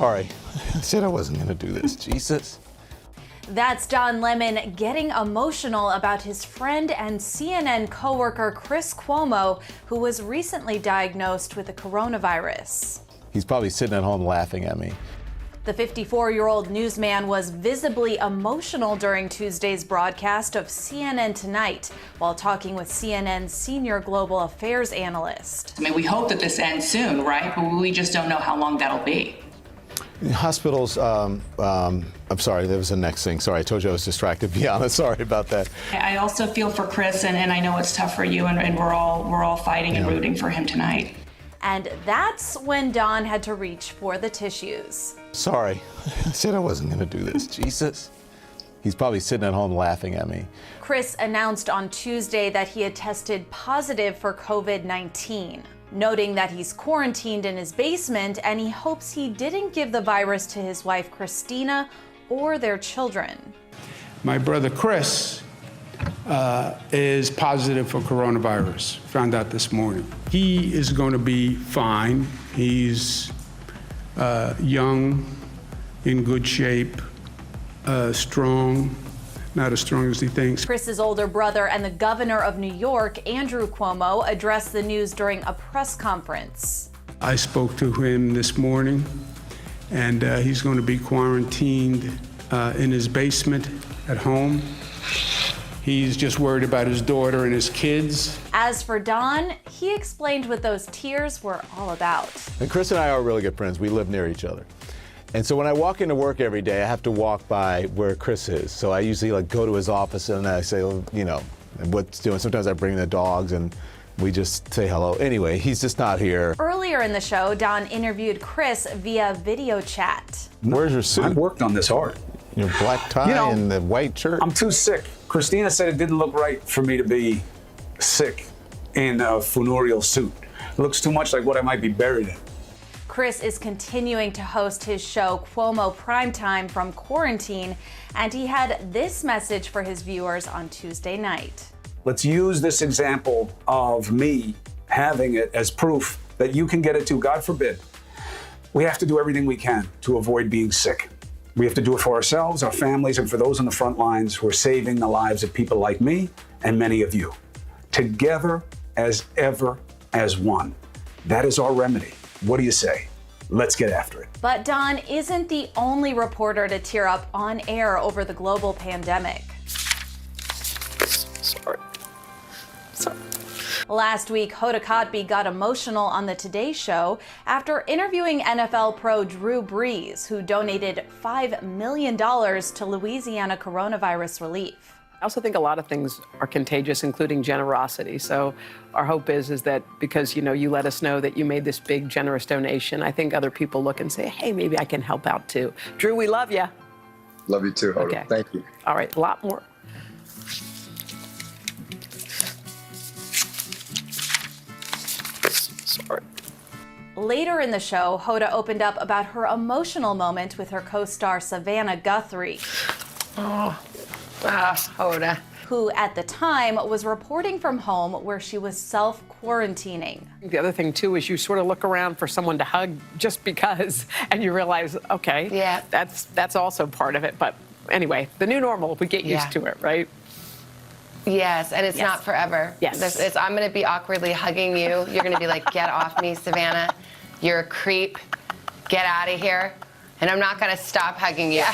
Sorry. I said I wasn't going to do this. Jesus. That's Don Lemon getting emotional about his friend and CNN coworker Chris Cuomo, who was recently diagnosed with the coronavirus. He's probably sitting at home laughing at me. The 54-year-old newsman was visibly emotional during Tuesday's broadcast of CNN Tonight while talking with CNN's senior global affairs analyst. I mean, we hope that this ends soon, right? But we just don't know how long that'll be. Hospitals, I'm sorry, there was the next thing. Sorry, I told you I was distracted, Bianna. Sorry about that. I also feel for Chris, and I know it's tough for you, and we're all fighting and rooting for him tonight. And that's when Don had to reach for the tissues. Sorry. I said I wasn't going to do this. Jesus. He's probably sitting at home laughing at me. Chris announced on Tuesday that he had tested positive for COVID-19, noting that he's quarantined in his basement and he hopes he didn't give the virus to his wife Christina or their children. My brother Chris is positive for coronavirus. Found out this morning. He is going to be fine. He's young, in good shape, strong, not as strong as he thinks. Chris's older brother and the governor of New York, Andrew Cuomo, addressed the news during a press conference. I spoke to him this morning, and he's going to be quarantined in his basement at home. He's just worried about his daughter and his kids. As for Don, he explained what those tears were all about. And Chris and I are really good friends. We live near each other. And so when I walk into work every day, I have to walk by where Chris is. So I usually go to his office and I say, what's doing. Sometimes I bring the dogs and we just say hello. Anyway, he's just not here. Earlier in the show, Don interviewed Chris via video chat. Where's your suit? I've worked on this hard. Your black tie and the white shirt? I'm too sick. Christina said it didn't look right for me to be sick in a funereal suit. It looks too much like what I might be buried in. Chris is continuing to host his show Cuomo Primetime from quarantine, and he had this message for his viewers on Tuesday night. Let's use this example of me having it as proof that you can get it too. God forbid. We have to do everything we can to avoid being sick. We have to do it for ourselves, our families, and for those on the front lines who are saving the lives of people like me and many of you. Together as ever as one. That is our remedy. What do you say? Let's get after it. But Don isn't the only reporter to tear up on air over the global pandemic. Sorry. Last week, Hoda Kotb got emotional on the Today Show after interviewing NFL pro Drew Brees, who donated $5 million to Louisiana coronavirus relief. I also think a lot of things are contagious, including generosity. So our hope is that because, you let us know that you made this big, generous donation, I think other people look and say, hey, maybe I can help out too. Drew, we love you. Love you too, Hoda. Okay. Thank you. All right, a lot more. Sorry. Later in the show, Hoda opened up about her emotional moment with her co-star Savannah Guthrie. Hoda. Who at the time was reporting from home where she was self-quarantining. The other thing too is you sort of look around for someone to hug just because, and you realize, okay, yeah, that's also part of it. But anyway, the new normal, we get used to it, right? Yes, and it's not forever. Yes. I'm going to be awkwardly hugging you. You're going to be like, get off me, Savannah. You're a creep. Get out of here. And I'm not going to stop hugging you.